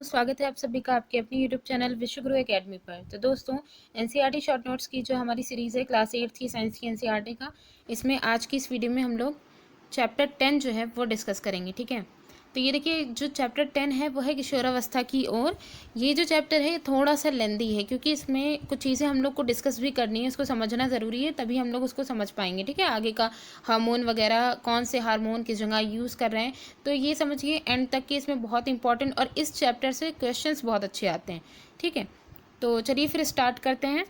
स्वागत है आप सभी का आपके अपने यूट्यूब चैनल विश्वगुरु एकेडमी पर। तो दोस्तों, एनसीईआरटी शॉर्ट नोट्स की जो हमारी सीरीज़ है क्लास 8 की साइंस की एनसीईआरटी का, इसमें आज की इस वीडियो में हम लोग चैप्टर 10 जो है वो डिस्कस करेंगे। ठीक है, तो ये देखिए जो चैप्टर 10 है वो है किशोरावस्था की ओर। ये जो चैप्टर है ये थोड़ा सा लेंदी है क्योंकि इसमें कुछ चीज़ें हम लोग को डिस्कस भी करनी है, इसको समझना ज़रूरी है, तभी हम लोग उसको समझ पाएंगे। ठीक है, आगे का हार्मोन वगैरह कौन से हार्मोन किस जगह यूज़ कर रहे हैं, तो ये समझिए एंड तक कि इसमें बहुत इंपॉर्टेंट और इस चैप्टर से क्वेश्चंस बहुत अच्छे आते हैं। ठीक है, तो चलिए फिर स्टार्ट करते हैं।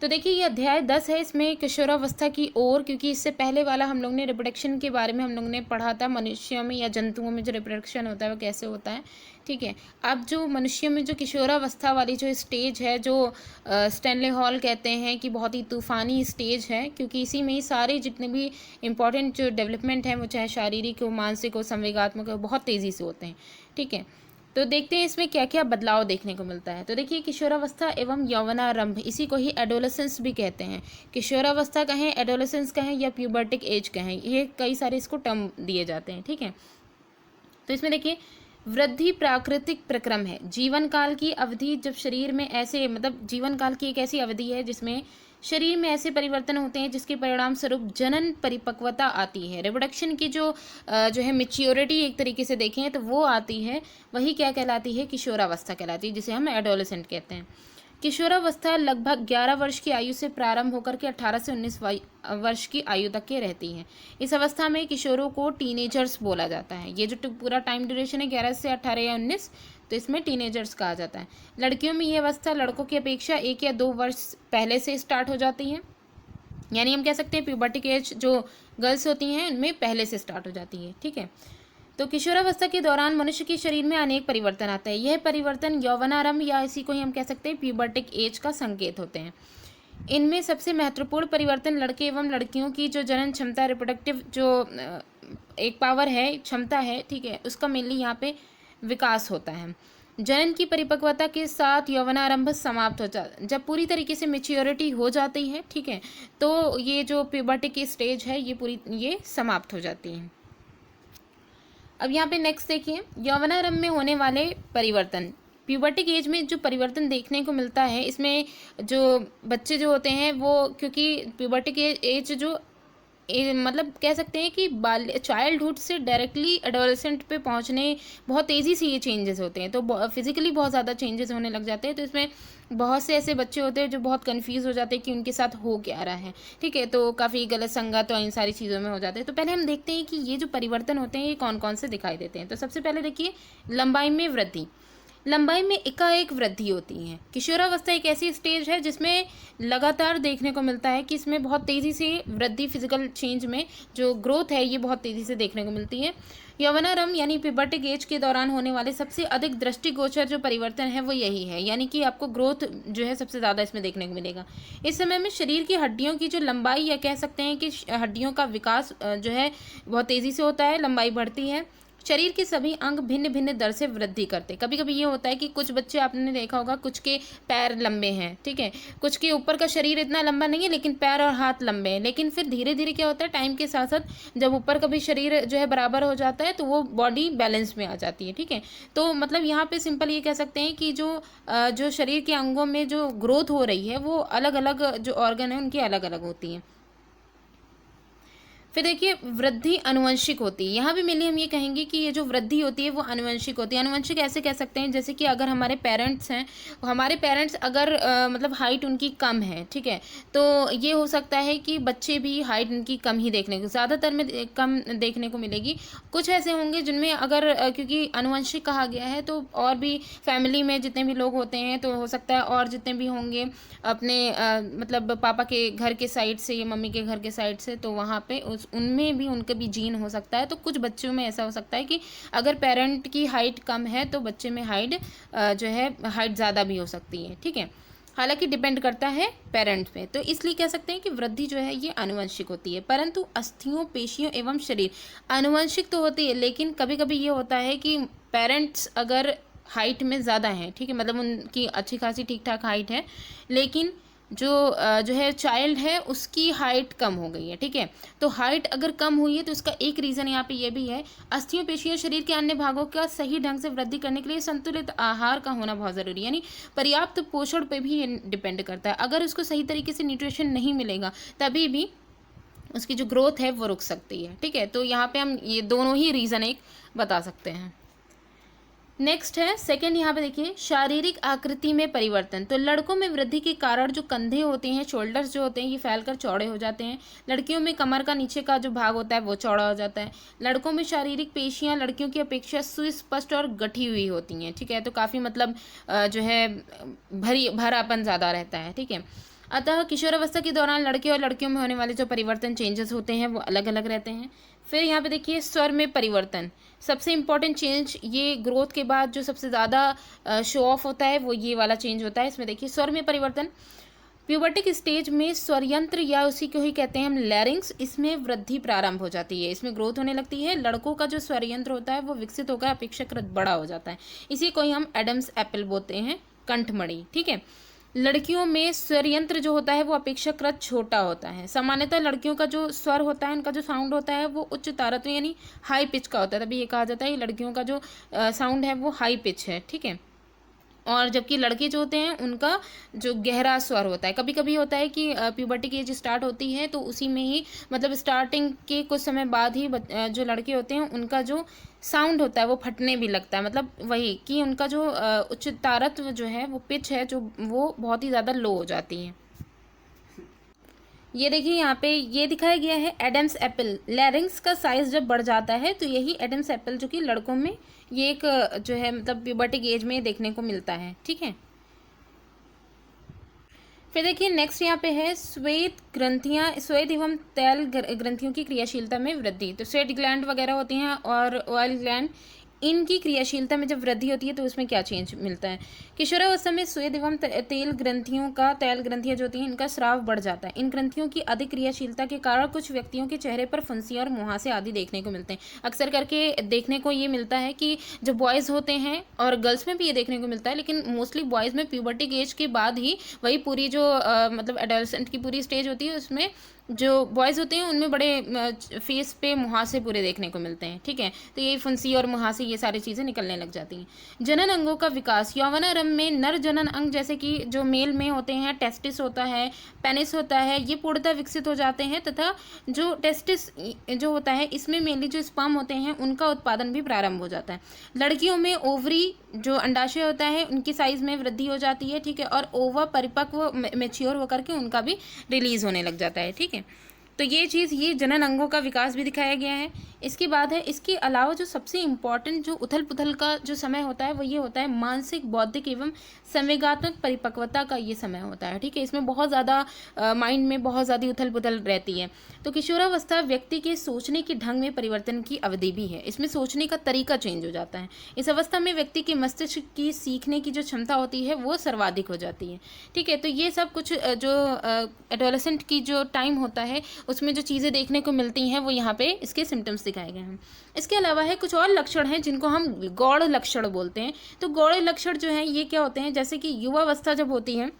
तो देखिए ये अध्याय 10 है, इसमें किशोरावस्था की ओर, क्योंकि इससे पहले वाला हम लोग ने रिप्रोडक्शन के बारे में हम लोग ने पढ़ा था, मनुष्यों में या जंतुओं में जो रिप्रोडक्शन होता है वो कैसे होता है। ठीक है, अब जो मनुष्यों में जो किशोरावस्था वाली जो स्टेज है, जो स्टैनले हॉल कहते हैं कि बहुत ही तूफ़ानी स्टेज है, क्योंकि इसी में ही सारे जितने भी इंपॉर्टेंट जो डेवलपमेंट हैं वो चाहे शारीरिक हो, मानसिक हो, संवेगात्मक हो, बहुत तेज़ी से होते हैं। ठीक है, तो देखते हैं इसमें क्या क्या बदलाव देखने को मिलता है। तो देखिए किशोरावस्था एवं यौवनारंभ, इसी को ही एडोलेसेंस भी कहते हैं। किशोरावस्था कहें, एडोलेसेंस कहें या प्यूबर्टिक एज कहें, ये कई सारे इसको टर्म दिए जाते हैं। ठीक है, तो इसमें देखिए वृद्धि प्राकृतिक प्रक्रम है। जीवन काल की अवधि जब शरीर में ऐसे जीवन काल की एक ऐसी अवधि है जिसमें शरीर में ऐसे परिवर्तन होते हैं जिसके परिणाम स्वरूप जनन परिपक्वता आती है। रिप्रोडक्शन की जो है मेच्योरिटी एक तरीके से देखें तो वो आती है, वही क्या कहलाती है, किशोरावस्था कहलाती है, जिसे हम एडोलेसेंट कहते हैं। किशोरावस्था लगभग 11 वर्ष की आयु से प्रारंभ होकर के 18 से 19 वर्ष की आयु तक के रहती है। इस अवस्था में किशोरों को टीनेजर्स बोला जाता है। ये जो पूरा टाइम ड्यूरेशन है 11 से 18 या 19, तो इसमें टीनेजर्स कहा जाता है। लड़कियों में ये अवस्था लड़कों की अपेक्षा 1 या 2 वर्ष पहले से स्टार्ट हो जाती है, यानी हम कह सकते हैं प्यूबर्टिक एज जो गर्ल्स होती हैं उनमें पहले से स्टार्ट हो जाती है। ठीक है, तो किशोरावस्था के दौरान मनुष्य के शरीर में अनेक परिवर्तन आते हैं। यह परिवर्तन यौवनारंभ या इसी को ही हम कह सकते हैं प्यूबर्टिक एज का संकेत होते हैं। इनमें सबसे महत्वपूर्ण परिवर्तन लड़के एवं लड़कियों की जो जनन क्षमता, रिप्रोडक्टिव जो एक पावर है, क्षमता है, ठीक है, उसका मेनली यहाँ पे विकास होता है। जनन की परिपक्वता के साथ यौवनारंभ समाप्त हो जाता, जब पूरी तरीके से मेच्योरिटी हो जाती है, ठीक है, तो ये जो प्यूबर्टी की स्टेज है ये समाप्त हो जाती है। अब यहाँ पे नेक्स्ट देखिए यौवनारंभ में होने वाले परिवर्तन। प्यूबर्टिक एज में जो परिवर्तन देखने को मिलता है, इसमें जो बच्चे जो होते हैं वो, क्योंकि प्यूबर्टिक एज जो कह सकते हैं कि बाल्य चाइल्डहुड से डायरेक्टली एडोलेसेंट पे पहुंचने बहुत तेज़ी से ये चेंजेस होते हैं, तो फिजिकली बहुत ज़्यादा चेंजेस होने लग जाते हैं। तो इसमें बहुत से ऐसे बच्चे होते हैं जो बहुत कंफ्यूज हो जाते हैं कि उनके साथ हो क्या रहा है। ठीक है, तो काफ़ी गलत संगत और इन सारी चीज़ों में हो जाते हैं। तो पहले हम देखते हैं कि ये जो परिवर्तन होते हैं ये कौन कौन से दिखाई देते हैं। तो सबसे पहले देखिए लंबाई में वृद्धि। लंबाई में एकाएक वृद्धि होती है। किशोरावस्था एक ऐसी स्टेज है जिसमें लगातार देखने को मिलता है कि इसमें बहुत तेज़ी से वृद्धि, फिजिकल चेंज में जो ग्रोथ है ये बहुत तेज़ी से देखने को मिलती है। यौवनारंभ यानी प्यूबर्टिक एज के दौरान होने वाले सबसे अधिक दृष्टिगोचर जो परिवर्तन है वो यही है, यानी कि आपको ग्रोथ जो है सबसे ज़्यादा इसमें देखने को मिलेगा। इस समय में शरीर की हड्डियों की जो लंबाई, या कह सकते हैं कि हड्डियों का विकास जो है बहुत तेज़ी से होता है, लंबाई बढ़ती है। शरीर के सभी अंग भिन्न भिन्न दर से वृद्धि करते। कभी कभी ये होता है कि कुछ बच्चे आपने देखा होगा, कुछ के पैर लंबे हैं, ठीक है, कुछ के ऊपर का शरीर इतना लंबा नहीं है लेकिन पैर और हाथ लंबे हैं। लेकिन फिर धीरे धीरे क्या होता है, टाइम के साथ साथ जब ऊपर का भी शरीर जो है बराबर हो जाता है तो वो बॉडी बैलेंस में आ जाती है। ठीक है, तो यहाँ पे सिंपल ये कह सकते हैं कि जो शरीर के अंगों में जो ग्रोथ हो रही है वो अलग अलग जो ऑर्गन है उनकी अलग अलग होती हैं। फिर देखिए वृद्धि अनुवंशिक होती है। यहाँ भी मेनली हम ये कहेंगे कि ये जो वृद्धि होती है वो अनुवंशिक होती है। अनुवंशिक ऐसे कह सकते हैं जैसे कि अगर हमारे पेरेंट्स हैं, हमारे पेरेंट्स अगर हाइट उनकी कम है, ठीक है, तो ये हो सकता है कि बच्चे भी हाइट उनकी कम ही देखने को, ज़्यादातर में कम देखने को मिलेगी। कुछ ऐसे होंगे जिनमें अगर क्योंकि अनुवंशिक कहा गया है तो और भी फैमिली में जितने भी लोग होते हैं तो हो सकता है और जितने भी होंगे अपने पापा के घर के साइड से या मम्मी के घर के साइड से, तो वहाँ पे उनमें भी उनका भी जीन हो सकता है। तो कुछ बच्चों में ऐसा हो सकता है कि अगर पेरेंट की हाइट कम है तो बच्चे में हाइट जो है हाइट ज़्यादा भी हो सकती है। ठीक है, हालांकि डिपेंड करता है पेरेंट पे। तो इसलिए कह सकते हैं कि वृद्धि जो है ये आनुवंशिक होती है। परंतु अस्थियों, पेशियों एवं शरीर आनुवंशिक तो होती है, लेकिन कभी कभी ये होता है कि पेरेंट्स अगर हाइट में ज़्यादा हैं, ठीक है, उनकी अच्छी खासी ठीक ठाक हाइट है, लेकिन जो है चाइल्ड है उसकी हाइट कम हो गई है। ठीक है, तो हाइट अगर कम हुई है तो इसका एक रीज़न यहाँ पे ये भी है, अस्थियों पेशियों शरीर के अन्य भागों का सही ढंग से वृद्धि करने के लिए संतुलित आहार का होना बहुत ज़रूरी है, यानी पर्याप्त पोषण पे भी ये डिपेंड करता है। अगर उसको सही तरीके से न्यूट्रिशन नहीं मिलेगा तभी भी उसकी जो ग्रोथ है वो रुक सकती है। ठीक है, तो यहाँ पे हम ये दोनों ही रीज़न एक बता सकते हैं। नेक्स्ट है सेकंड, यहाँ पे देखिए शारीरिक आकृति में परिवर्तन। तो लड़कों में वृद्धि के कारण जो कंधे होते हैं, शोल्डर्स जो होते हैं, ये फैलकर चौड़े हो जाते हैं। लड़कियों में कमर का नीचे का जो भाग होता है वो चौड़ा हो जाता है। लड़कों में शारीरिक पेशियां लड़कियों की अपेक्षा सुस्पष्ट और गठी हुई होती हैं। ठीक है, तो काफ़ी मतलब जो है भरापन ज़्यादा रहता है। ठीक है, अतः किशोरावस्था के दौरान लड़के और लड़कियों में होने वाले जो परिवर्तन चेंजेस होते हैं वो अलग अलग रहते हैं। फिर यहाँ पे देखिए स्वर में परिवर्तन, सबसे इम्पॉर्टेंट चेंज ये ग्रोथ के बाद जो सबसे ज़्यादा शो ऑफ होता है वो ये वाला चेंज होता है। इसमें देखिए स्वर में परिवर्तन, प्यूबर्टिक स्टेज में स्वरयंत्र या उसी को ही कहते हैं हम लैरिंग्स, इसमें वृद्धि प्रारंभ हो जाती है, इसमें ग्रोथ होने लगती है। लड़कों का जो स्वरयंत्र होता है वो विकसित होकर अपेक्षाकृत बड़ा हो जाता है, इसी को ही हम एडम्स एप्पल बोलते हैं, कंठमणि। ठीक है, लड़कियों में स्वर यंत्र जो होता है वो अपेक्षाकृत छोटा होता है। सामान्यतः लड़कियों का जो स्वर होता है, उनका जो साउंड होता है वो उच्च तारत्म्य यानी हाई पिच का होता है, तभी ये कहा जाता है कि लड़कियों का जो साउंड है वो हाई पिच है। ठीक है, और जबकि लड़के जो होते हैं उनका जो गहरा स्वर होता है। कभी कभी होता है कि प्यूबर्टी की एज स्टार्ट होती है तो उसी में ही मतलब स्टार्टिंग के कुछ समय बाद ही जो लड़के होते हैं उनका जो साउंड होता है वो फटने भी लगता है, मतलब वही कि उनका जो उच्च तारत्व जो है वो पिच है जो वो बहुत ही ज़्यादा लो हो जाती है। ये देखिए यहाँ पे ये दिखाया गया है एडम्स एप्पल, लैरिंग्स का साइज जब बढ़ जाता है तो यही एडम्स एप्पल जो कि लड़कों में ये एक जो है मतलब प्यूबर्टिक एज में देखने को मिलता है। ठीक है, फिर देखिए नेक्स्ट यहाँ पे है श्वेत ग्रंथियाँ, श्वेत एवं तैल ग्रंथियों की क्रियाशीलता में वृद्धि। तो स्वेट ग्लैंड वगैरह होती हैं और ऑयल ग्लैंड, इनकी क्रियाशीलता में जब वृद्धि होती है तो उसमें क्या चेंज मिलता है। किशोरावस्था में स्वेद एवं तेल ग्रंथियां जो होती हैं इनका स्राव बढ़ जाता है। इन ग्रंथियों की अधिक क्रियाशीलता के कारण कुछ व्यक्तियों के चेहरे पर फुंसियाँ और मुहासे आदि देखने को मिलते हैं। अक्सर करके देखने को ये मिलता है कि जो बॉयज़ होते हैं और गर्ल्स में भी ये देखने को मिलता है, लेकिन मोस्टली बॉयज़ में प्यूबर्टिक एज के बाद ही वही पूरी जो मतलब एडोलसेंट की पूरी स्टेज होती है उसमें जो बॉयज़ होते हैं उनमें बड़े फेस पे मुहासे पूरे देखने को मिलते हैं। ठीक है, तो ये फुंसी और मुहासे ये सारी चीज़ें निकलने लग जाती हैं। जनन अंगों का विकास, यौवनारंभ में नर जनन अंग जैसे कि जो मेल में होते हैं टेस्टिस होता है, पेनिस होता है, ये पूर्णतः विकसित हो जाते हैं तथा जो टेस्टिस जो होता है इसमें मेनली जो स्पर्म होते हैं उनका उत्पादन भी प्रारंभ हो जाता है। लड़कियों में ओवरी जो अंडाशय होता है उनकी साइज में वृद्धि हो जाती है। ठीक है, और ओवा परिपक्व मैच्योर होकर के उनका भी रिलीज होने लग जाता है। ठीक है, तो ये चीज़ ये जनन अंगों का विकास भी दिखाया गया है। इसके बाद है इसके अलावा जो सबसे इम्पॉर्टेंट जो उथल पुथल का जो समय होता है वो ये होता है मानसिक बौद्धिक एवं संवेगात्मक परिपक्वता का ये समय होता है। ठीक है, इसमें बहुत ज़्यादा माइंड में बहुत ज़्यादा उथल पुथल रहती है। तो किशोरावस्था व्यक्ति के सोचने के ढंग में परिवर्तन की अवधि भी है, इसमें सोचने का तरीका चेंज हो जाता है। इस अवस्था में व्यक्ति के मस्तिष्क की सीखने की जो क्षमता होती है वो सर्वाधिक हो जाती है। ठीक है, तो ये सब कुछ जो एडोलेसेंट की जो टाइम होता है उसमें जो चीज़ें देखने को मिलती हैं वो यहाँ पे इसके सिम्टम्स दिखाए गए हैं। इसके अलावा है कुछ और लक्षण हैं जिनको हम गौड़ लक्षण बोलते हैं। तो गौड़ लक्षण जो हैं ये क्या होते हैं, जैसे कि युवावस्था जब होती है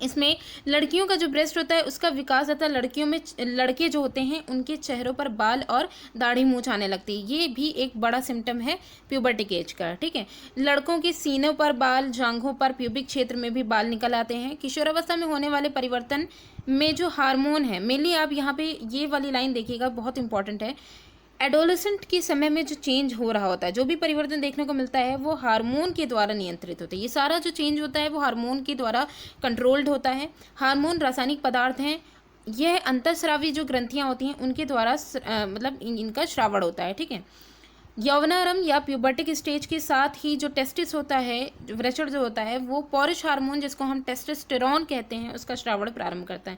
इसमें लड़कियों का जो ब्रेस्ट होता है उसका विकास होता है, लड़कियों में लड़के जो होते हैं उनके चेहरों पर बाल और दाढ़ी मूंछ आने लगती है, ये भी एक बड़ा सिम्टम है प्यूबर्टिक एज का। ठीक है, लड़कों के सीनों पर बाल, जांघों पर, प्यूबिक क्षेत्र में भी बाल निकल आते हैं। किशोरावस्था में होने वाले परिवर्तन में जो हार्मोन है, मेनली आप यहाँ पे ये वाली लाइन देखिएगा, बहुत इंपॉर्टेंट है। एडोलेसेंट के समय में जो चेंज हो रहा होता है, जो भी परिवर्तन देखने को मिलता है वो हार्मोन के द्वारा नियंत्रित होता है। ये सारा जो चेंज होता है वो हार्मोन के द्वारा कंट्रोल्ड होता है। हार्मोन रासायनिक पदार्थ हैं, यह अंतःस्रावी जो ग्रंथियां होती हैं उनके द्वारा मतलब इनका श्रावण होता है। ठीक है, यौवनारंभ या प्यूबर्टिक स्टेज के साथ ही जो टेस्टिस होता है, जो वृषण जो होता है वो पौरुष हार्मोन जिसको हम टेस्टोस्टेरोन कहते हैं उसका श्रावण प्रारंभ करता है।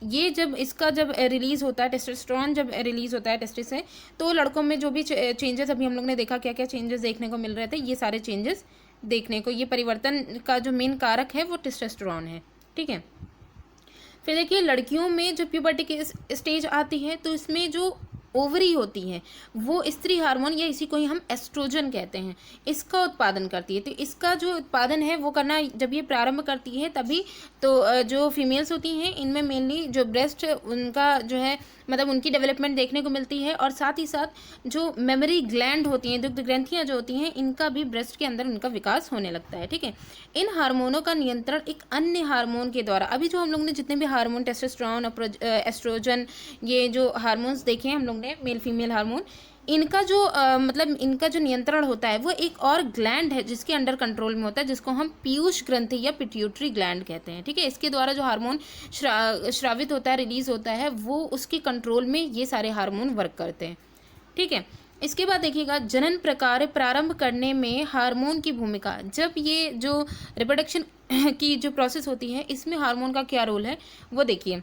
ये जब रिलीज़ होता है, टेस्टोस्टेरोन जब रिलीज़ होता है टेस्टिस से, तो लड़कों में जो भी चेंजेस अभी हम लोग ने देखा क्या क्या चेंजेस देखने को मिल रहे थे, ये सारे चेंजेस देखने को, ये परिवर्तन का जो मेन कारक है वो टेस्टोस्टेरोन है। ठीक है, फिर देखिए लड़कियों में जो प्यूबर्टी की स्टेज आती है तो इसमें जो ओवरी होती है वो स्त्री हार्मोन या इसी को ही हम एस्ट्रोजन कहते हैं, इसका उत्पादन करती है। तो इसका जो उत्पादन है वो करना जब ये प्रारंभ करती है तभी तो जो फीमेल्स होती हैं इनमें मेनली जो ब्रेस्ट उनका जो है मतलब उनकी डेवलपमेंट देखने को मिलती है, और साथ ही साथ जो मेमोरी ग्लैंड होती हैं, दुग्ध ग्रंथियाँ जो होती हैं, इनका भी ब्रेस्ट के अंदर उनका विकास होने लगता है। ठीक है, इन हार्मोनों का नियंत्रण एक अन्य हार्मोन के द्वारा, अभी जो हम लोग ने जितने भी हार्मोन टेस्टोस्टेरोन एस्ट्रोजन ये जो हार्मोन्स देखे हैं हम लोग ने मेल फीमेल हार्मोन, इनका जो मतलब इनका जो नियंत्रण होता है वो एक और ग्लैंड है जिसके अंडर कंट्रोल में होता है, जिसको हम पीयूष ग्रंथि या पिट्यूटरी ग्लैंड कहते हैं। ठीक है, इसके द्वारा जो हार्मोन श्रावित होता है, रिलीज होता है, वो उसके कंट्रोल में ये सारे हार्मोन वर्क करते हैं। ठीक है, इसके बाद देखिएगा जनन प्रकार प्रारंभ करने में हार्मोन की भूमिका। जब ये जो रिप्रोडक्शन की जो प्रोसेस होती है इसमें हार्मोन का क्या रोल है वो देखिए।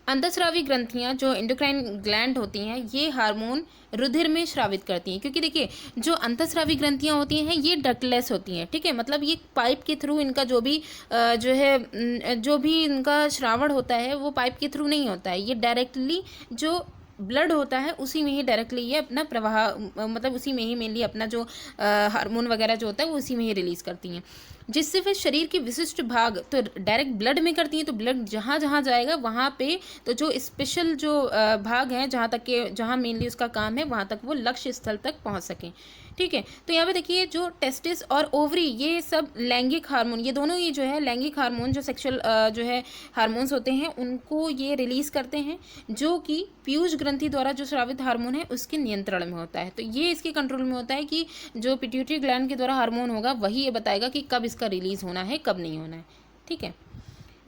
अंतःस्रावी ग्रंथियां जो एंडोक्राइन ग्लैंड होती हैं ये हार्मोन रुधिर में स्रावित करती हैं, क्योंकि देखिए जो अंतःस्रावी ग्रंथियां होती हैं ये डक्टलेस होती हैं। ठीक है, मतलब ये पाइप के थ्रू इनका जो भी जो है जो भी इनका श्रावण होता है वो पाइप के थ्रू नहीं होता है, ये डायरेक्टली जो ब्लड होता है उसी में ही डायरेक्टली ये अपना प्रवाह मतलब उसी में ही मेनली अपना जो हार्मोन वगैरह जो होता है वो उसी में ही रिलीज करती हैं, जिससे फिर शरीर के विशिष्ट भाग तो डायरेक्ट ब्लड में करती हैं। तो ब्लड जहाँ जहाँ जाएगा वहाँ पे तो जो स्पेशल जो भाग हैं जहाँ तक के जहाँ मेनली उसका काम है वहाँ तक वो लक्ष्य स्थल तक पहुँच सकें। ठीक है, तो यहाँ पे देखिए जो टेस्टिस और ओवरी ये सब लैंगिक हार्मोन, ये दोनों ही जो है लैंगिक हार्मोन जो सेक्सुअल जो है हार्मोन्स होते हैं उनको ये रिलीज करते हैं, जो कि पीयूष ग्रंथि द्वारा जो स्रावित हार्मोन है उसके नियंत्रण में होता है। तो ये इसके कंट्रोल में होता है कि जो पिट्यूटरी ग्लैंड के द्वारा हार्मोन होगा वही ये बताएगा कि कब इसका रिलीज होना है कब नहीं होना है। ठीक है,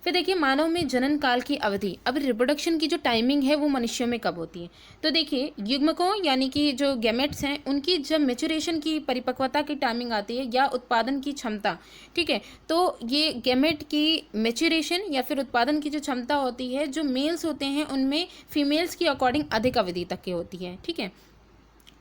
फिर देखिए मानव में जनन काल की अवधि, अब रिप्रोडक्शन की जो टाइमिंग है वो मनुष्यों में कब होती है। तो देखिए युग्मकों यानी कि जो गैमेट्स हैं उनकी जब मेचुरेशन की परिपक्वता की टाइमिंग आती है या उत्पादन की क्षमता। ठीक है, तो ये गैमेट की मेचुरेशन या फिर उत्पादन की जो क्षमता होती है जो मेल्स होते हैं उनमें फीमेल्स की अकॉर्डिंग अधिक अवधि तक की होती है। ठीक है,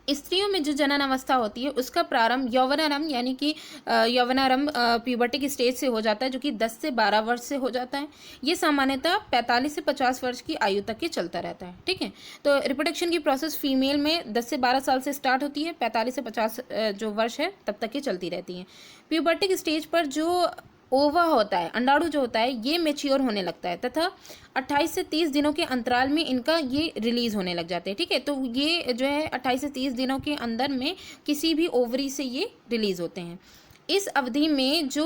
स्त्रियों में जो जनन अवस्था होती है उसका प्रारंभ यौवनारंभ यानी कि यौवनारंभ प्यूबर्टिक स्टेज से हो जाता है, जो कि 10 से 12 वर्ष से हो जाता है। ये सामान्यतः 45 से 50 वर्ष की आयु तक के चलता रहता है। ठीक है, तो रिप्रोडक्शन की प्रोसेस फीमेल में 10 से 12 साल से स्टार्ट होती है, 45 से 50 जो वर्ष है तब तक की चलती रहती है। प्यूबर्टिक स्टेज पर जो ओवा होता है, अंडाणु जो होता है ये मेच्योर होने लगता है तथा 28 से 30 दिनों के अंतराल में इनका ये रिलीज होने लग जाते हैं। ठीक है, तो ये जो है 28 से 30 दिनों के अंदर में किसी भी ओवरी से ये रिलीज होते हैं। इस अवधि में जो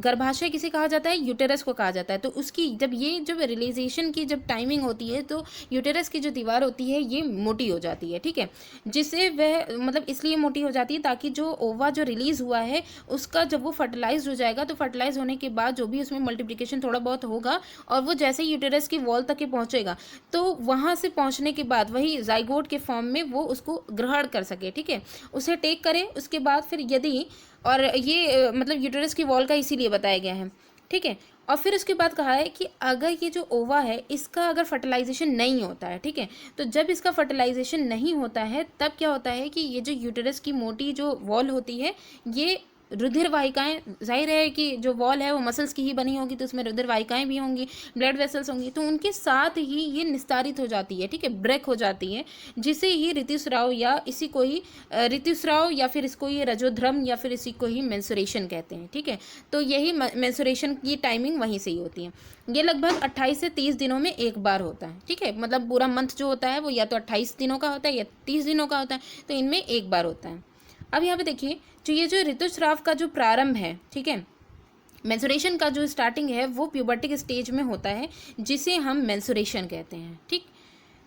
गर्भाशय किसे कहा जाता है, यूटेरस को कहा जाता है। तो उसकी जब रिलीजेशन की जब टाइमिंग होती है तो यूटेरस की जो दीवार होती है ये मोटी हो जाती है। ठीक है, जिससे वह मतलब इसलिए मोटी हो जाती है ताकि जो ओवा जो रिलीज हुआ है उसका जब वो फर्टिलाइज हो जाएगा तो फर्टिलाइज होने के बाद जो भी उसमें मल्टीप्लिकेशन थोड़ा बहुत होगा और वो जैसे ही यूटेरस की वॉल तक के पहुंचेगा तो वहाँ से पहुँचने के बाद वही जाइगोट के फॉर्म में वो उसको ग्रहण कर सके। ठीक है, उसे टेक करे, उसके बाद फिर यदि और ये मतलब यूटेरस की वॉल का इसीलिए बताया गया है। ठीक है, और फिर उसके बाद कहा है कि अगर ये जो ओवा है इसका अगर फर्टिलाइजेशन नहीं होता है, ठीक है, तो जब इसका फर्टिलाइजेशन नहीं होता है तब क्या होता है कि ये जो यूटेरस की मोटी जो वॉल होती है ये रुधिर वाहिकाएं, जाहिर है कि जो वॉल है वो मसल्स की ही बनी होगी तो उसमें रुधिर वाहिकाएं भी होंगी, ब्लड वेसल्स होंगी, तो उनके साथ ही ये निस्तारित हो जाती है। ठीक है, ब्रेक हो जाती है, जिसे ही ऋतुस्राव या इसी को ही ऋतुस्राव या फिर इसको ये रजोध्रम या फिर इसी को ही मेंसुरेशन कहते हैं। ठीक है, तो यही मेंसुरेशन की टाइमिंग वहीं से ही होती है। ये लगभग 28 से 30 दिनों में एक बार होता है। ठीक है, मतलब पूरा मंथ जो होता है वो या तो 28 दिनों का होता है या 30 दिनों का होता है, तो इनमें एक बार होता है। अब यहाँ पे देखिए जो ये जो ऋतुस्राव का जो प्रारंभ है, ठीक है, मेंसुरेशन का जो स्टार्टिंग है वो प्यूबर्टिक स्टेज में होता है जिसे हम मेंसुरेशन कहते हैं। ठीक,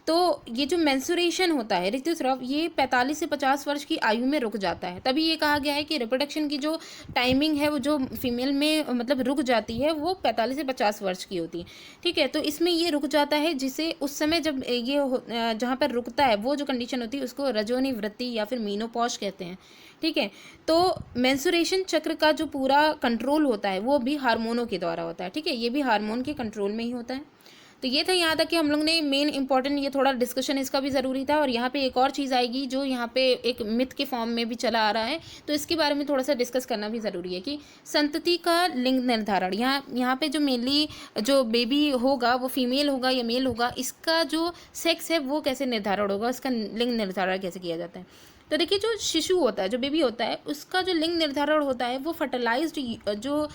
तो ये जो मेंसुरेशन होता है ऋतुस्राव ये 45 से 50 वर्ष की आयु में रुक जाता है। तभी ये कहा गया है कि रिप्रोडक्शन की जो टाइमिंग है वो जो फीमेल में मतलब रुक जाती है वो 45 से 50 वर्ष की होती है। ठीक है, तो इसमें ये रुक जाता है जिसे उस समय जब ये जहाँ पर रुकता है वो जो कंडीशन होती है उसको रजोनिवृत्ति या फिर मीनोपॉज कहते हैं। ठीक है, तो मेंसुरेशन चक्र का जो पूरा कंट्रोल होता है वो भी हार्मोनों के द्वारा होता है। ठीक है, ये भी हार्मोन के कंट्रोल में ही होता है। तो ये था यहाँ तक कि हम लोग ने मेन इंपॉर्टेंट, ये थोड़ा डिस्कशन इसका भी ज़रूरी था। और यहाँ पे एक और चीज़ आएगी जो यहाँ पे एक मिथ के फॉर्म में भी चला आ रहा है, तो इसके बारे में थोड़ा सा डिस्कस करना भी ज़रूरी है कि संतति का लिंग निर्धारण, यहाँ पे जो मेनली जो बेबी होगा वो फीमेल होगा या मेल होगा, इसका जो सेक्स है वो कैसे निर्धारण होगा, उसका लिंग निर्धारण कैसे किया जाता है। तो देखिए, जो शिशु होता है, जो बेबी होता है, उसका जो लिंग निर्धारण होता है वो फर्टिलाइज्ड जो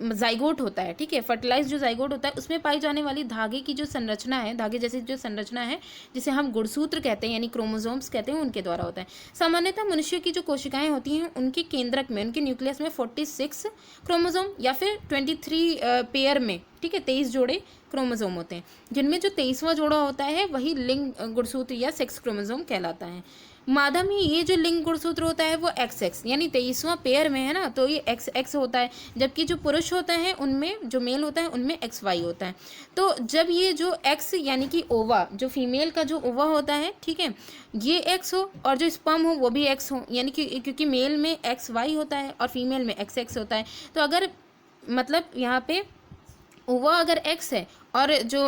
जाइगोट होता है, ठीक है, फर्टिलाइज जो जाइगोट होता है उसमें पाई जाने वाली धागे की जो संरचना है, धागे जैसी जो संरचना है जिसे हम गुणसूत्र कहते हैं यानी क्रोमोसोम्स कहते हैं, उनके द्वारा होता है। सामान्यतः मनुष्य की जो कोशिकाएं होती हैं उनके केंद्रक में, उनके न्यूक्लियस में 46 क्रोमोसोम या फिर 23 पेयर में, ठीक है, 23 जोड़े क्रोमोसोम होते हैं, जिनमें जो 23वां जोड़ा होता है वही लिंग गुणसूत्र या सेक्स क्रोमोसोम कहलाता है। मादा में ये जो लिंग गुणसूत्र होता है वो XX यानी 23वां पेयर में है ना, तो ये XX होता है, जबकि जो पुरुष होता है उनमें, जो मेल होता है उनमें XY होता है। तो जब ये जो X यानी कि ओवा, जो फीमेल का जो ओवा होता है, ठीक है, ये X हो और जो स्पर्म हो वो भी X हो, यानी कि क्योंकि मेल में XY होता है और फीमेल में XX होता है, तो अगर मतलब यहाँ पे ओवा अगर X है और जो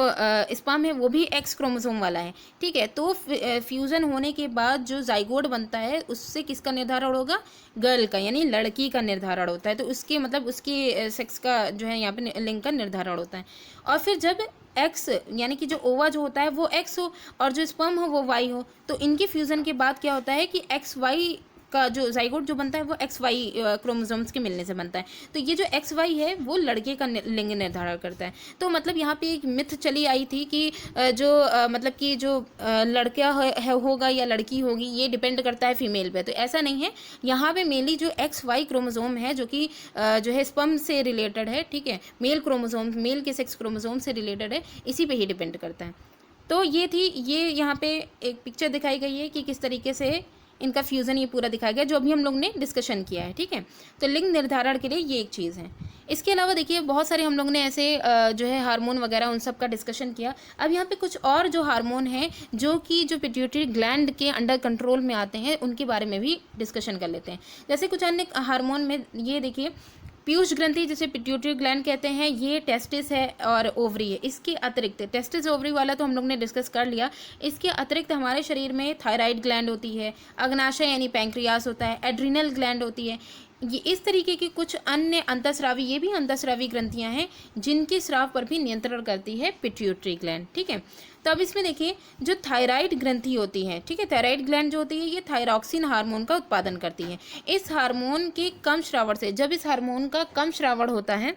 स्पर्म है वो भी X क्रोमोसोम वाला है, ठीक है, तो फ्यूज़न होने के बाद जो जाइगोट बनता है उससे किसका निर्धारण होगा, गर्ल का यानी लड़की का निर्धारण होता है। तो उसके मतलब उसके सेक्स का जो है यहाँ पे लिंग का निर्धारण होता है। और फिर जब X यानी कि जो ओवा जो होता है वो X हो और जो स्पर्म हो वो Y हो, तो इनके फ्यूज़न के बाद क्या होता है कि XY का जो जाइगोट जो बनता है वो XY क्रोमोसोम्स के मिलने से बनता है। तो ये जो XY है वो लड़के का लिंग निर्धारण करता है। तो मतलब यहाँ पे एक मिथ चली आई थी कि जो मतलब कि जो लड़का होगा या लड़की होगी ये डिपेंड करता है फीमेल पे, तो ऐसा नहीं है। यहाँ पे मेनली जो XY क्रोमोसोम है जो कि जो है स्पर्म से रिलेटेड है, ठीक है, मेल क्रोमोसोम, मेल के सेक्स क्रोमोसोम से रिलेटेड है, इसी पे ही डिपेंड करता है। तो ये थी, ये यहाँ पे एक पिक्चर दिखाई गई है कि किस तरीके से इनका फ्यूज़न ये पूरा दिखाया गया जो अभी हम लोग ने डिस्कशन किया है, ठीक है। तो लिंग निर्धारण के लिए ये एक चीज़ है। इसके अलावा देखिए बहुत सारे हम लोग ने ऐसे जो है हार्मोन वगैरह उन सब का डिस्कशन किया। अब यहाँ पे कुछ और जो हार्मोन हैं जो कि जो पिट्यूटरी ग्लैंड के अंडर कंट्रोल में आते हैं उनके बारे में भी डिस्कशन कर लेते हैं। जैसे कुछ अन्य हार्मोन में ये देखिए, पीयूष ग्रंथि जिसे पिट्यूटरी ग्लैंड कहते हैं, ये टेस्टिस है और ओवरी है। इसके अतिरिक्त टेस्टिस ओवरी वाला तो हम लोग ने डिस्कस कर लिया। इसके अतिरिक्त हमारे शरीर में थायराइड ग्लैंड होती है, अग्नाशय यानी पैंक्रियास होता है, एड्रिनल ग्लैंड होती है। ये इस तरीके की कुछ अन्य अंतःस्रावी, ये भी अंतःस्रावी ग्रंथियां हैं जिनके स्राव पर भी नियंत्रण करती है पिट्यूटरी ग्लैंड, ठीक है। तो अब इसमें देखिए जो थायराइड ग्रंथि होती है, ठीक है, थायराइड ग्लैंड जो होती है ये थायरॉक्सिन हार्मोन का उत्पादन करती है। इस हार्मोन के कम श्रावण से, जब इस हार्मोन का कम श्रावण होता है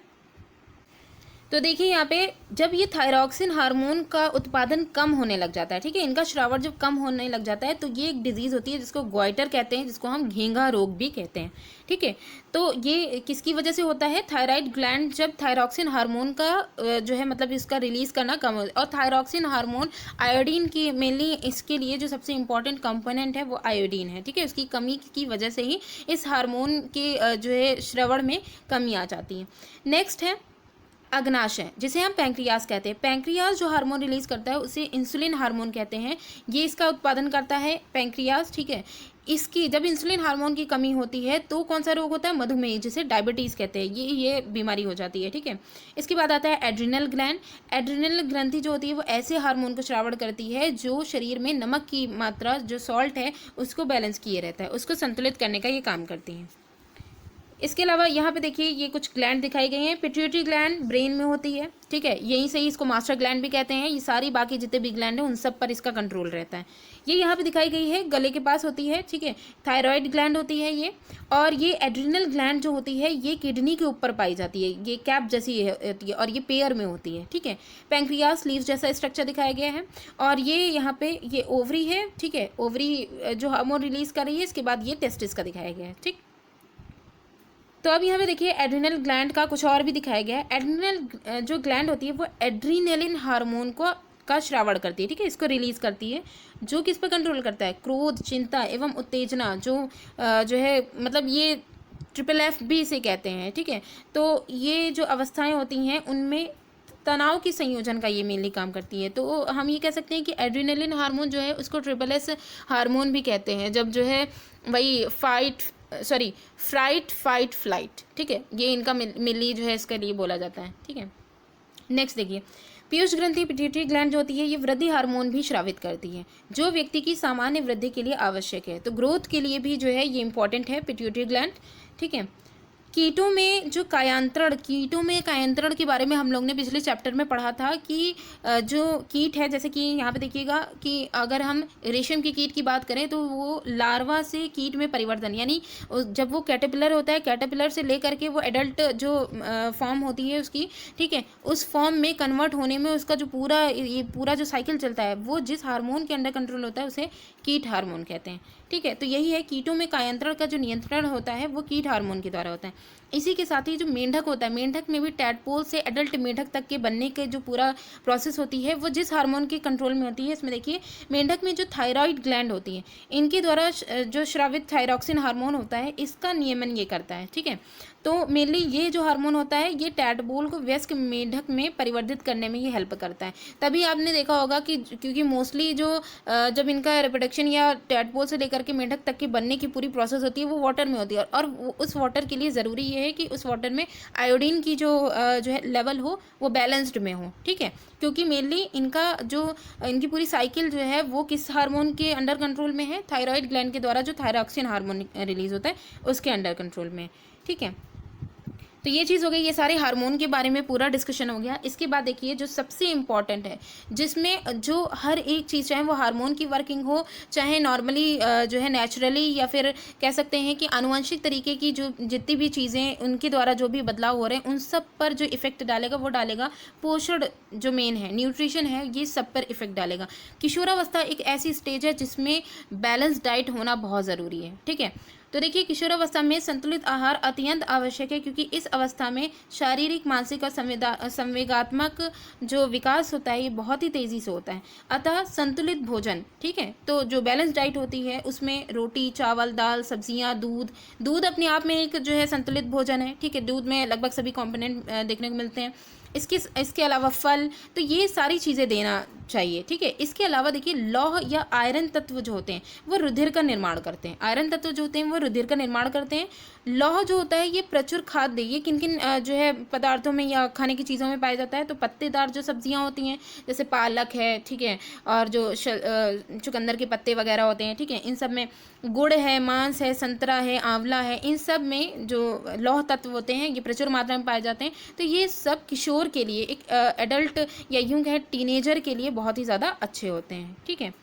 तो देखिए यहाँ पे जब ये थायरॉक्सिन हार्मोन का उत्पादन कम होने लग जाता है, ठीक है, इनका श्रावण जब कम होने लग जाता है तो ये एक डिजीज़ होती है जिसको ग्वाइटर कहते हैं, जिसको हम घेंघा रोग भी कहते हैं, ठीक है। तो ये किसकी वजह से होता है, थायराइड ग्लैंड जब थायरॉक्सिन हार्मोन का जो है मतलब इसका रिलीज़ करना कम हो, और थायरॉक्सिन हार्मोन आयोडीन की मेनली इसके लिए जो सबसे इंपॉर्टेंट कंपोनेंट है वो आयोडीन है, ठीक है, उसकी कमी की वजह से ही इस हार्मोन के जो है श्रवण में कमी आ जाती है। नेक्स्ट है अग्नाशय, जिसे हम पैंक्रियास कहते हैं। पैंक्रियास जो हार्मोन रिलीज़ करता है उसे इंसुलिन हार्मोन कहते हैं, ये इसका उत्पादन करता है पैंक्रियास, ठीक है। इसकी जब इंसुलिन हार्मोन की कमी होती है तो कौन सा रोग होता है, मधुमेह, जिसे डायबिटीज़ कहते हैं, ये बीमारी हो जाती है, ठीक है। इसके बाद आता है एड्रिनल ग्लैंड। एड्रिनल ग्रंथि जो होती है वो ऐसे हार्मोन को श्रावण करती है जो शरीर में नमक की मात्रा, जो सॉल्ट है, उसको बैलेंस किए रहता है, उसको संतुलित करने का ये काम करती है। इसके अलावा यहाँ पे देखिए ये कुछ ग्लैंड दिखाई गई हैं। पिट्यूटरी ग्लैंड ब्रेन में होती है, ठीक है, यहीं से ही इसको मास्टर ग्लैंड भी कहते हैं। ये सारी बाकी जितने भी ग्लैंड हैं उन सब पर इसका कंट्रोल रहता है। ये यहाँ पे दिखाई गई है, गले के पास होती है, ठीक है, थायराइड ग्लैंड होती है ये। और ये एड्रिनल ग्लैंड जो होती है ये किडनी के ऊपर पाई जाती है, ये कैप जैसी होती है और ये पेयर में होती है, ठीक है। पैंक्रियास लीव जैसा स्ट्रक्चर दिखाया गया है। और ये यहाँ पे ये ओवरी है, ठीक है, ओवरी जो हार्मोन रिलीज कर रही है। इसके बाद ये टेस्टिस का दिखाया गया है, ठीक। तो अब यहाँ पे देखिए एड्रिनल ग्लैंड का कुछ और भी दिखाया गया है। एड्रिनल जो ग्लैंड होती है वो एड्रीनेलिन हार्मोन का श्रावण करती है, ठीक है, इसको रिलीज करती है, जो किस पर कंट्रोल करता है, क्रोध, चिंता एवं उत्तेजना, जो है मतलब ये FFF भी इसे कहते हैं, ठीक है। तो ये जो अवस्थाएं होती हैं उनमें तनाव की संयोजन का ये मेनली काम करती है। तो हम ये कह सकते हैं कि एड्रिनलिन हार्मोन जो है उसको SSS हार्मोन भी कहते हैं, जब जो है वही फ्राइट फाइट फ्लाइट, ठीक है, ये इनका मेनली जो है इसके लिए बोला जाता है, ठीक है। नेक्स्ट देखिए पीयूष ग्रंथि पिट्यूटरी ग्लैंड जो होती है ये वृद्धि हार्मोन भी स्रावित करती है जो व्यक्ति की सामान्य वृद्धि के लिए आवश्यक है। तो ग्रोथ के लिए भी जो है ये इंपॉर्टेंट है पिट्यूटरी ग्लैंड, ठीक है। कीटों में कायांतरण के बारे में हम लोग ने पिछले चैप्टर में पढ़ा था कि जो कीट है, जैसे कि यहाँ पे देखिएगा कि अगर हम रेशम की कीट की बात करें तो वो लार्वा से कीट में परिवर्तन, यानी जब वो कैटरपिलर होता है, कैटरपिलर से लेकर के वो एडल्ट जो फॉर्म होती है उसकी, ठीक है, उस फॉर्म में कन्वर्ट होने में उसका जो पूरा जो साइकिल चलता है वो जिस हार्मोन के अंडर कंट्रोल होता है उसे कीट हार्मोन कहते हैं, ठीक है। तो यही है, कीटों में कायांतरण का जो नियंत्रण होता है वो कीट हार्मोन के द्वारा होता है। इसी के साथ ही जो मेंढक होता है, मेंढक में भी टैडपोल से एडल्ट मेंढक तक के बनने के जो पूरा प्रोसेस होती है वो जिस हार्मोन के कंट्रोल में होती है। इसमें देखिए मेंढक में जो थायराइड ग्लैंड होती है इनके द्वारा जो स्रावित थायरॉक्सिन हार्मोन होता है इसका नियमन ये करता है, ठीक है। तो मेनली ये जो हार्मोन होता है ये टैडपोल को वयस्क मेंढक में परिवर्तित करने में ये हेल्प करता है। तभी आपने देखा होगा कि क्योंकि मोस्टली जो जब इनका रिप्रोडक्शन या टैडपोल से लेकर के मेंढक तक के बनने की पूरी प्रोसेस होती है वो वाटर में होती है, और उस वाटर के लिए ज़रूरी ये है कि उस वाटर में आयोडीन की जो है लेवल हो वो बैलेंस्ड में हो, ठीक है। क्योंकि मेनली इनकी पूरी साइकिल जो है वो किस हार्मोन के अंडर कंट्रोल में है, थायराइड ग्लैंड के द्वारा जो थायरॉक्सिन हार्मोन रिलीज होता है उसके अंडर कंट्रोल में, ठीक है। तो ये चीज़ हो गई, ये सारे हार्मोन के बारे में पूरा डिस्कशन हो गया। इसके बाद देखिए जो सबसे इम्पॉर्टेंट है, जिसमें जो हर एक चीज़, चाहे वो हार्मोन की वर्किंग हो, चाहे नॉर्मली जो है नेचुरली, या फिर कह सकते हैं कि आनुवंशिक तरीके की जो जितनी भी चीज़ें उनके द्वारा जो भी बदलाव हो रहे हैं उन सब पर जो इफेक्ट डालेगा वो डालेगा पोषण, जो मेन है न्यूट्रिशन है, ये सब पर इफेक्ट डालेगा। किशोरावस्था एक ऐसी स्टेज है जिसमें बैलेंस डाइट होना बहुत ज़रूरी है, ठीक है। तो देखिए किशोरावस्था में संतुलित आहार अत्यंत आवश्यक है, क्योंकि इस अवस्था में शारीरिक, मानसिक और संवेगात्मक जो विकास होता है ये बहुत ही तेज़ी से होता है। अतः संतुलित भोजन, ठीक है, तो जो बैलेंस डाइट होती है उसमें रोटी, चावल, दाल, सब्जियां, दूध अपने आप में एक जो है संतुलित भोजन है, ठीक है। दूध में लगभग सभी कंपोनेंट देखने को मिलते हैं। इसके अलावा फल, तो ये सारी चीज़ें देना चाहिए, ठीक है। इसके अलावा देखिए लौह या आयरन तत्व जो होते हैं वो रुधिर का निर्माण करते हैं। आयरन तत्व जो होते हैं वो रुधिर का निर्माण करते हैं। लौह जो होता है ये प्रचुर खाद्य, ये किन किन जो है पदार्थों में या खाने की चीज़ों में पाया जाता है, तो पत्तेदार जो सब्जियां होती हैं जैसे पालक है, ठीक है, और जो चुकंदर के पत्ते वगैरह होते हैं, ठीक है, इन सब में गुड़ है, मांस है, संतरा है, आंवला है, इन सब में जो लौह तत्व होते हैं ये प्रचुर मात्रा में पाए जाते हैं। तो ये सब किशोर के लिए, एक एडल्ट या यूं कहें टीनेजर के लिए बहुत ही ज़्यादा अच्छे होते हैं, ठीक है।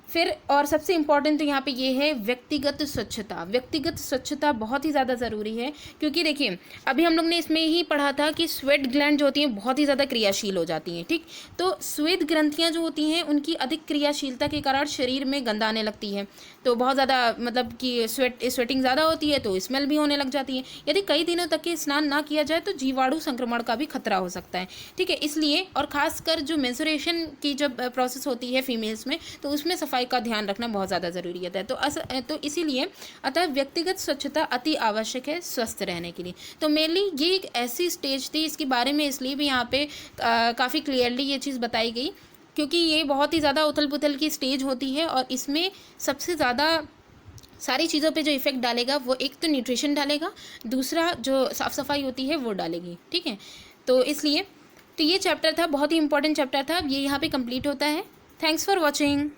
फिर और सबसे इम्पॉर्टेंट तो यहाँ पे ये है व्यक्तिगत स्वच्छता। व्यक्तिगत स्वच्छता बहुत ही ज़्यादा ज़रूरी है, क्योंकि देखिए अभी हम लोग ने इसमें ही पढ़ा था कि स्वेट ग्लैंड जो होती हैं बहुत ही ज़्यादा क्रियाशील हो जाती हैं, ठीक। तो श्वेत ग्रंथियाँ जो होती हैं उनकी अधिक क्रियाशीलता के कारण शरीर में गंध आने लगती है, तो बहुत ज़्यादा मतलब कि स्वेटिंग ज़्यादा होती है तो स्मेल भी होने लग जाती है। यदि कई दिनों तक के स्नान ना किया जाए तो जीवाणु संक्रमण का भी खतरा हो सकता है, ठीक है। इसलिए और ख़ासकर जो मेंस्ट्रुएशन की जब प्रोसेस होती है फीमेल्स में तो उसमें सफाई का ध्यान रखना बहुत ज़्यादा ज़रूरी है। तो इसीलिए अतः व्यक्तिगत स्वच्छता अति आवश्यक है स्वस्थ रहने के लिए। तो मेनली ये एक ऐसी स्टेज थी, इसके बारे में इसलिए भी यहाँ पे काफ़ी क्लियरली ये चीज़ बताई गई, क्योंकि ये बहुत ही ज़्यादा उथल पुथल की स्टेज होती है और इसमें सबसे ज़्यादा सारी चीज़ों पे जो इफेक्ट डालेगा वो एक तो न्यूट्रिशन डालेगा, दूसरा जो साफ़ सफाई होती है वो डालेगी, ठीक है। तो इसलिए तो ये चैप्टर था, बहुत ही इंपॉर्टेंट चैप्टर था, ये यहाँ पे कंप्लीट होता है। Thanks for watching.